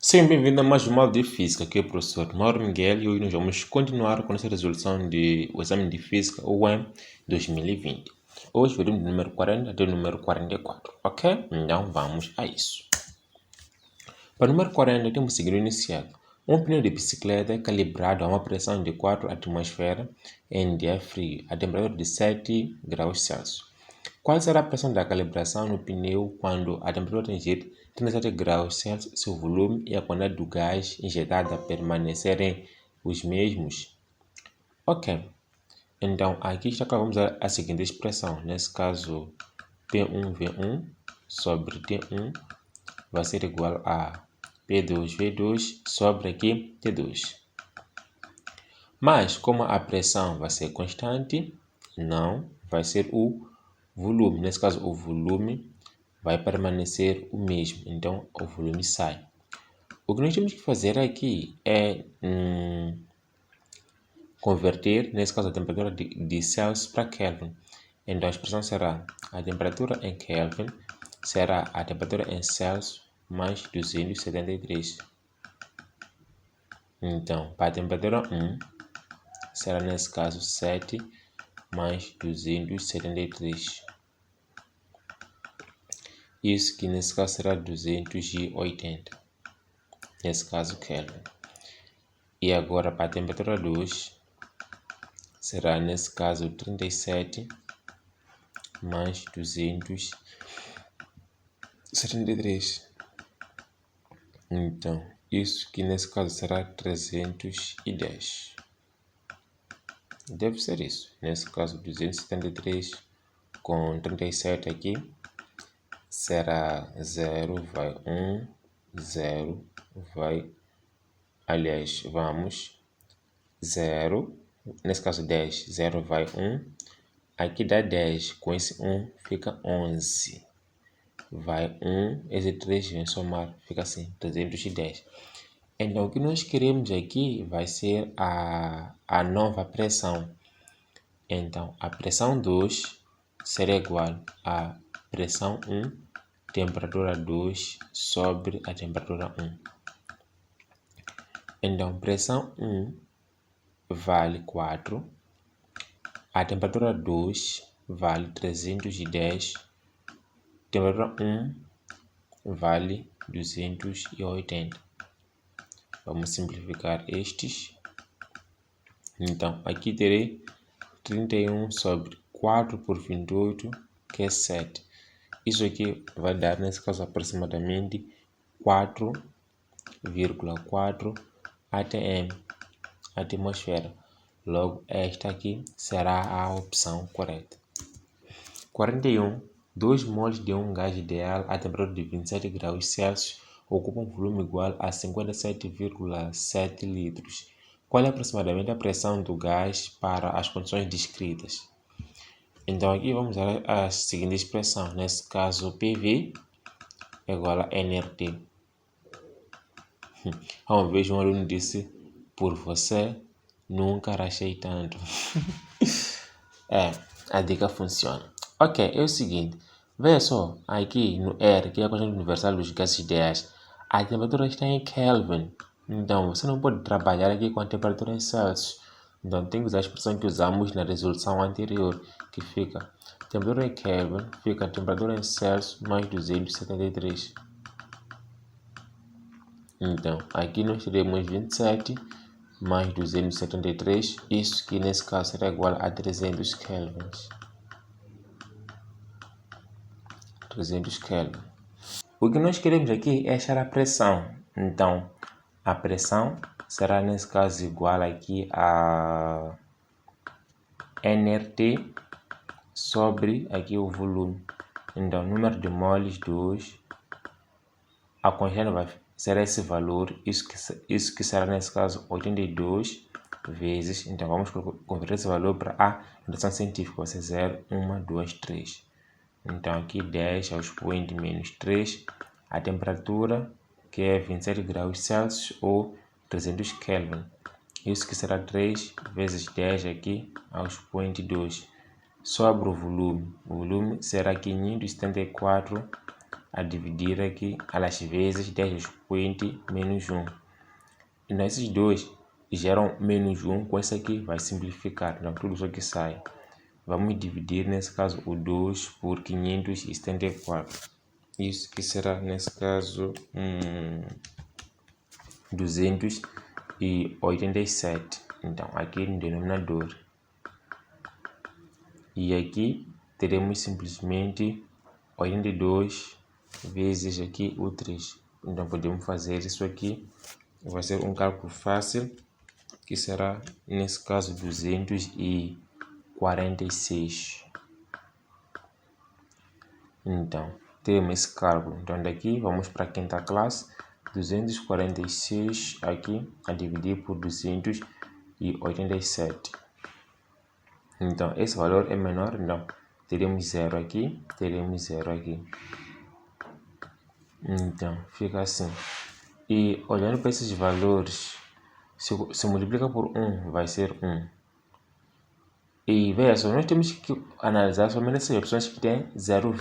Sejam bem-vindos a mais uma aula de Física, aqui é o professor Mauro Miguel e hoje nós vamos continuar com essa resolução do exame de Física, o UEM 2020. Hoje veremos do número 40 até o número 44, ok? Então vamos a isso. Para o número 40 temos o seguinte iniciado. Um pneu de bicicleta é calibrado a uma pressão de 4 atmosferas em dia frio, a temperatura de 7 graus Celsius. Qual será a pressão da calibração no pneu quando a temperatura atingir 37 graus Celsius, seu volume e a quantidade do gás injetado permanecerem os mesmos? Ok, então aqui vamos usar a seguinte expressão. Nesse caso, P1V1 sobre T1 vai ser igual a P2V2 sobre aqui T2. Mas, como a pressão vai ser constante, não vai ser o volume. Nesse caso, o volume vai permanecer o mesmo. Então, o volume sai. O que nós temos que fazer aqui é converter, nesse caso, a temperatura de Celsius para Kelvin. Então, a expressão será a temperatura em Kelvin será a temperatura em Celsius mais 273. Então, para a temperatura 1, será nesse caso 7 mais 273. Isso que nesse caso será 280. Nesse caso, Kelvin. E agora para a temperatura 2, será nesse caso 37 mais 273. Então, isso que nesse caso será 310. Deve ser isso. Nesse caso, 273 com 37 aqui será 0, vai 1, 0, vai, aliás, vamos, 0, nesse caso 10, 0 vai 1, aqui dá 10, com esse 1 fica 11, vai 1, esse 3 vem somar, fica assim, 310. Então, o que nós queremos aqui vai ser a nova pressão. Então, a pressão 2 será igual a pressão 1, temperatura 2 sobre a temperatura 1. Então, pressão 1 vale 4, a temperatura 2 vale 310, temperatura 1 vale 280. Vamos simplificar estes. Então, aqui terei 31 sobre 4 por 28, que é 7. Isso aqui vai dar, nesse caso, aproximadamente 4,4 atm, atmosfera. Logo, esta aqui será a opção correta. 41. 2 mols de um gás ideal a temperatura de 27 graus Celsius ocupam um volume igual a 57,7 litros. Qual é aproximadamente a pressão do gás para as condições descritas? Então, aqui vamos usar a seguinte expressão. Nesse caso, PV é igual a nRT. Uma vez um aluno disse, por você, nunca rachei tanto. A dica funciona. Ok, é o seguinte. Veja só, aqui no R, que é a constante universal dos gases ideais, a temperatura está em Kelvin. Então, você não pode trabalhar aqui com a temperatura em Celsius. Então, tem que usar a expressão que usamos na resolução anterior, que fica temperatura em Kelvin, fica a temperatura em Celsius mais 273. Então, aqui nós teremos 27 mais 273, isso que nesse caso será igual a 300 kelvins. 300 Kelvin. O que nós queremos aqui é achar a pressão. Então, a pressão será nesse caso igual aqui a nRT sobre aqui o volume. Então, número de moles 2, a constante será esse valor, isso que será nesse caso 82 vezes. Então, vamos converter esse valor para a notação científica, vai ser 0, 1, 2, 3. Então, aqui 10 ao expoente menos 3, a temperatura, que é 27 graus Celsius ou 300 Kelvin. Isso que será 3 vezes 10 aqui ao expoente 2. Sobre o volume será 574 a dividir aqui às vezes 10 expoente menos 1. Então, esses dois geram menos 1, com esse aqui vai simplificar, então tudo isso aqui sai. Vamos dividir, nesse caso, o 2 por 574. Isso que será, nesse caso, 287. Então, aqui no denominador. E aqui teremos simplesmente 82 vezes aqui o 3. Então, podemos fazer isso aqui. Vai ser um cálculo fácil, que será, nesse caso, 246. Então, temos esse cálculo. Então, daqui vamos para a quinta classe. 246 aqui a dividir por 287. Então, esse valor é menor, então teremos 0 aqui, teremos 0 aqui. Então, fica assim. E olhando para esses valores, se multiplica por 1, vai ser 1. E veja só, nós temos que analisar somente essas opções que têm 0,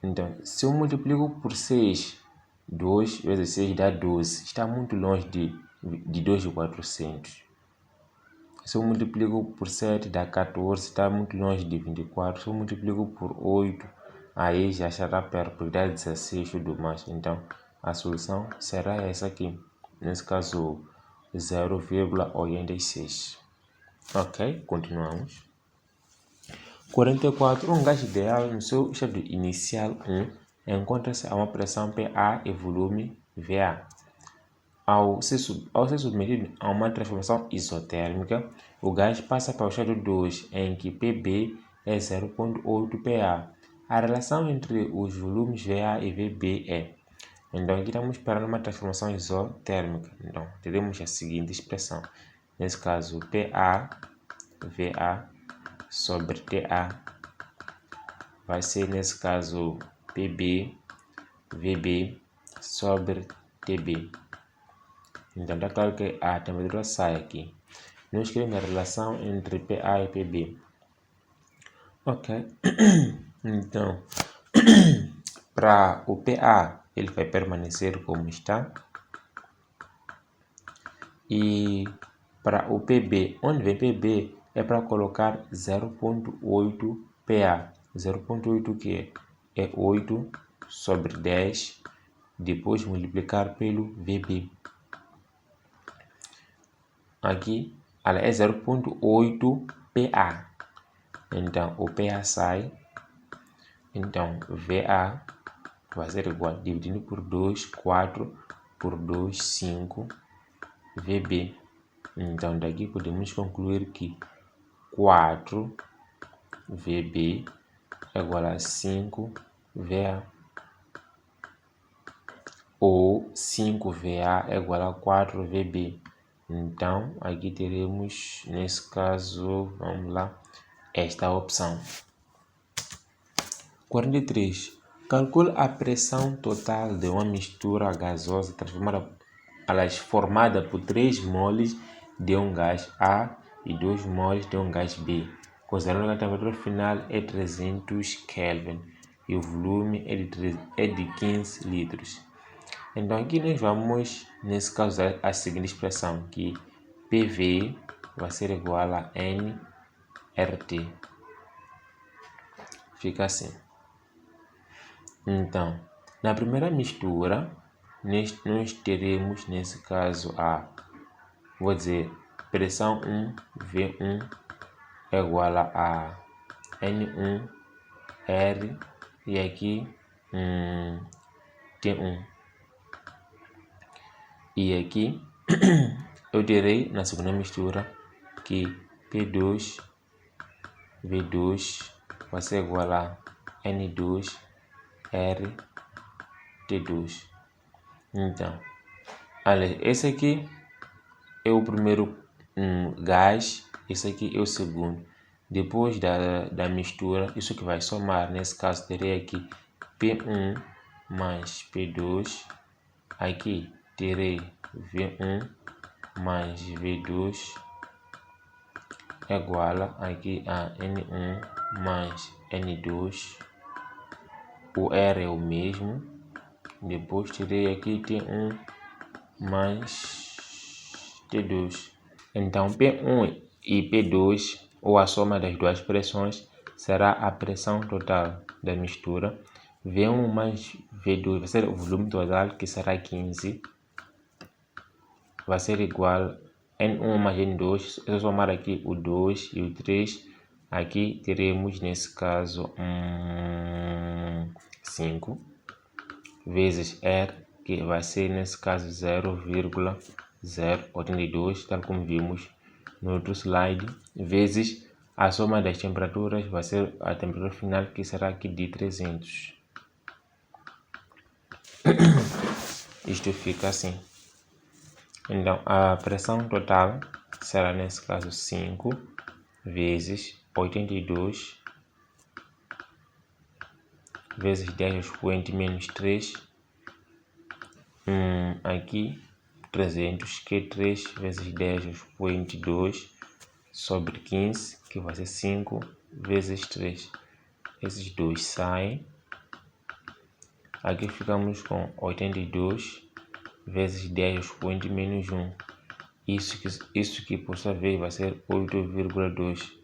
então, se eu multiplico por 6, 2 vezes 6 dá 12. Está muito longe de 2.400. Se eu multiplico por 7 dá 14, está muito longe de 24. Se eu multiplico por 8, aí já estará perto, porque dá 16 e tudo mais. Então, a solução será essa aqui. Nesse caso, 0,86. Ok, continuamos. 44. Um gás ideal no seu estado inicial 1 encontra-se a uma pressão PA e volume VA. Ao ser submetido a uma transformação isotérmica, o gás passa para o estado 2, em que PB é 0,8 PA. A relação entre os volumes VA e VB é... Então, aqui estamos esperando uma transformação isotérmica. Então, teremos a seguinte expressão. Nesse caso, PA, VA sobre TA vai ser, nesse caso, PB, VB sobre TB. Então, está claro que a temperatura sai aqui. Nós queremos a relação entre PA e PB. Ok. Então, para o PA, ele vai permanecer como está. E para o PB, onde vem PB, é para colocar 0,8 PA. 0,8 que é 8 sobre 10, depois multiplicar pelo VB. Aqui ela é 0,8 PA. Então, o PA sai. Então, VA vai ser igual, dividindo por 2, 4, por 2, 5, VB. Então, daqui podemos concluir que 4 VB é igual a 5 VA. Ou 5 VA é igual a 4 VB. Então, aqui teremos, nesse caso, vamos lá, esta opção. 43. Calcule a pressão total de uma mistura gasosa formada por 3 moles de um gás A e 2 moles de um gás B, considerando que a temperatura final é 300 Kelvin e o volume é de 15 litros. Então, aqui nós vamos, nesse caso, usar a seguinte expressão, que PV vai ser igual a nRT. Fica assim. Então, na primeira mistura, nós teremos, nesse caso, vou dizer, pressão 1, V1 é igual a N1, R, e aqui T1. E aqui eu terei na segunda mistura que P2, V2 vai ser igual a N2, R, T2. Então, olha, esse aqui é o primeiro gás, esse aqui é o segundo. Depois da mistura, isso que vai somar, nesse caso terei aqui P1 mais P2, aqui terei V1 mais V2 igual aqui a N1 mais N2 o R é o mesmo. Depois tirei aqui T1 mais T2. Então, P1 e P2, ou a soma das duas pressões, será a pressão total da mistura. V1 mais V2 vai ser o volume total, que será 15. Vai ser igual a N1 mais N2. Se eu somar aqui o 2 e o 3, aqui teremos, nesse caso, 5 vezes R, que vai ser, nesse caso, 0,082, tal como vimos no outro slide, vezes a soma das temperaturas, vai ser a temperatura final, que será aqui de 300. Isto fica assim. Então, a pressão total será, nesse caso, 5 vezes 82 vezes 10 ao expoente menos 3. Aqui, 300, que é 3 vezes 10 ao expoente 2 sobre 15, que vai ser 5 vezes 3. Esses dois saem. Aqui ficamos com 82 vezes 10 ao expoente menos 1. Isso que por sua vez vai ser 8,2.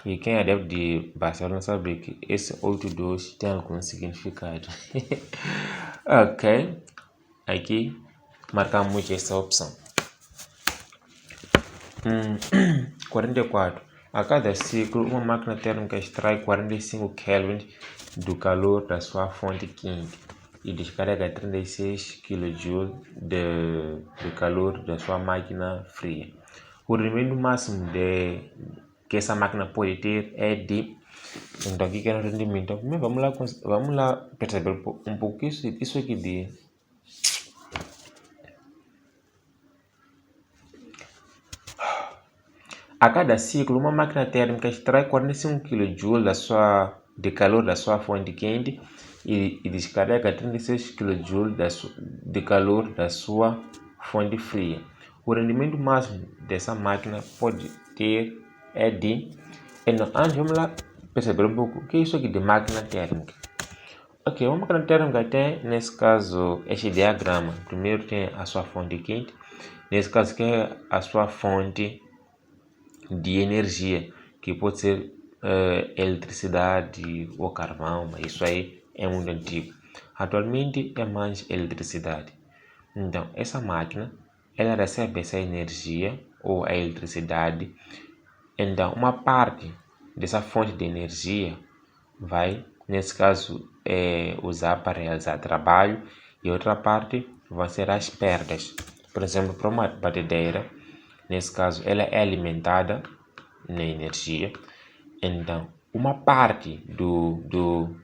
E quem é adepto de Barcelona sabe que esse 8,2 tem algum significado. Ok. Aqui marcamos essa opção. 44. A cada ciclo, uma máquina térmica extrai 45 Kelvin do calor da sua fonte quente e descarrega 36 kJ de calor da sua máquina fria. O rendimento máximo que essa máquina pode ter é de... Então, aqui que é o rendimento. Então, primeiro vamos lá perceber um pouco isso aqui de... A cada ciclo, uma máquina térmica extrai 45 kJ de calor da sua fonte quente e descarrega 36 kJ de calor da sua fonte fria. O rendimento máximo dessa máquina pode ter é de... Então, antes vamos lá perceber um pouco o que é isso aqui de máquina térmica. Ok, uma máquina térmica tem, nesse caso, este diagrama. Primeiro tem a sua fonte quente, nesse caso que é a sua fonte de energia, que pode ser eletricidade ou carvão, mas isso aí é muito antigo. Atualmente é mais eletricidade. Então, essa máquina, ela recebe essa energia ou a eletricidade. Então, uma parte dessa fonte de energia vai, nesse caso, usar para realizar trabalho, e outra parte vão ser as perdas. Por exemplo, para uma batedeira, nesse caso, ela é alimentada na energia. Então, uma parte do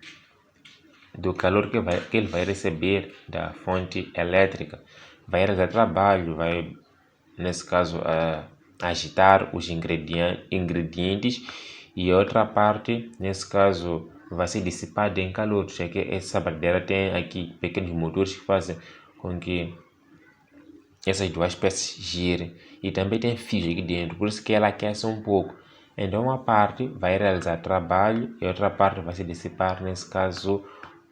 calor que ele vai receber da fonte elétrica vai realizar trabalho, vai, nesse caso, agitar os ingredientes, e outra parte, nesse caso, vai ser dissipada em calor, já que essa batedeira tem aqui pequenos motores que fazem com que essas duas peças girem, e também tem fios aqui dentro, por isso que ela aquece um pouco. Então, uma parte vai realizar trabalho e outra parte vai se dissipar, nesse caso,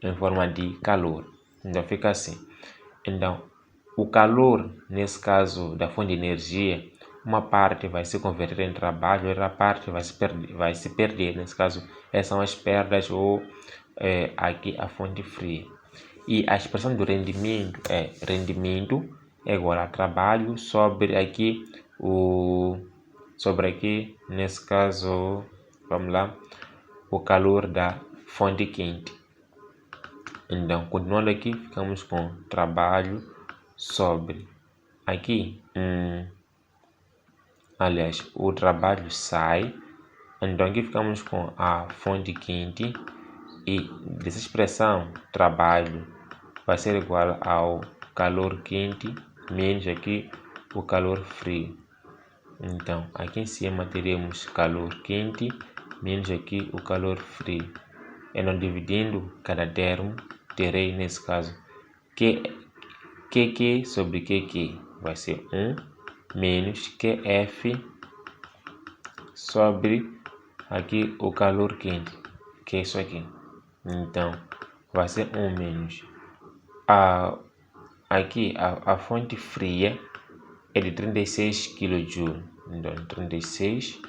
em forma de calor. Então, fica assim. Então, o calor, nesse caso, da fonte de energia, uma parte vai se converter em trabalho, outra parte vai se perder. Nesse caso, essas são as perdas, ou aqui a fonte fria. E a expressão do rendimento é rendimento é igual a trabalho sobre aqui nesse caso, vamos lá, o calor da fonte quente. Então, continuando aqui, ficamos com trabalho sobre aqui, aliás, o trabalho sai. Então, aqui ficamos com a fonte quente, e dessa expressão, trabalho vai ser igual ao calor quente menos aqui o calor frio. Então, aqui em cima teremos calor quente menos aqui o calor frio. Então, dividindo cada termo, terei, nesse caso, QQ sobre QQ vai ser 1 menos QF sobre aqui o calor quente, que é isso aqui. Então, vai ser 1 menos. Aqui, a fonte fria é de 36 kJ. Então, 36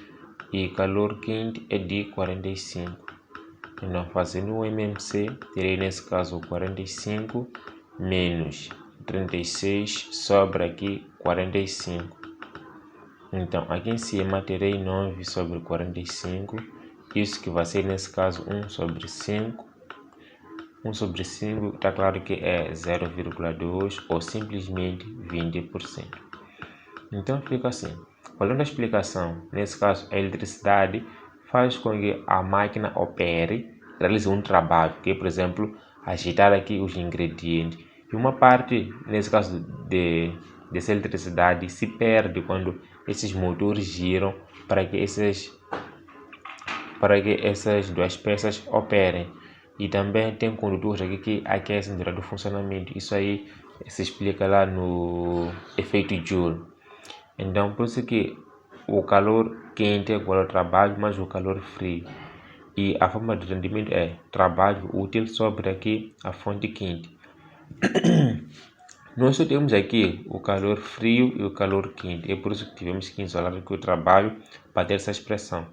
e calor quente é de 45. Então, fazendo o MMC, terei nesse caso 45 menos 36, sobra aqui 45. Então, aqui em cima terei 9 sobre 45, isso que vai ser nesse caso 1 sobre 5. 1 sobre 5 está claro que é 0,2 ou simplesmente 20%. Então fica assim. Olhando a explicação, nesse caso a eletricidade faz com que a máquina opere, realize um trabalho, que é, por exemplo, agitar aqui os ingredientes. E uma parte, nesse caso dessa eletricidade, se perde quando esses motores giram para que essas duas peças operem. E também tem condutores aqui que aquecem durante o funcionamento. Isso aí se explica lá no efeito Joule. Então, por isso que o calor quente é igual ao trabalho, mas o calor frio. E a forma de rendimento é trabalho útil sobre aqui a fonte quente. Nós só temos aqui o calor frio e o calor quente. É por isso que tivemos que isolar aqui o trabalho para ter essa expressão.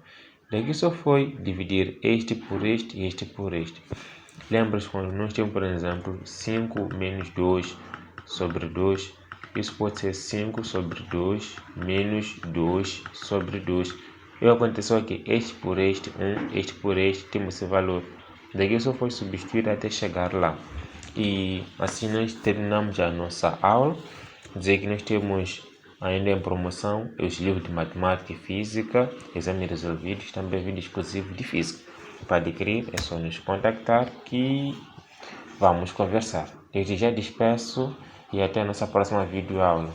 Daqui só foi dividir este por este e este por este. Lembra-se quando nós temos, por exemplo, 5 menos 2 sobre 2. Isso pode ser 5 sobre 2 menos 2 sobre 2. E aconteceu aqui, este por este, 1, este por este, temos esse valor. Daqui só foi substituir até chegar lá. E assim nós terminamos a nossa aula. Dizer que nós temos ainda em promoção os livros de matemática e física, exames resolvidos, também vídeo exclusivo de física. Para adquirir é só nos contactar que vamos conversar. Desde já despeço e até a nossa próxima videoaula.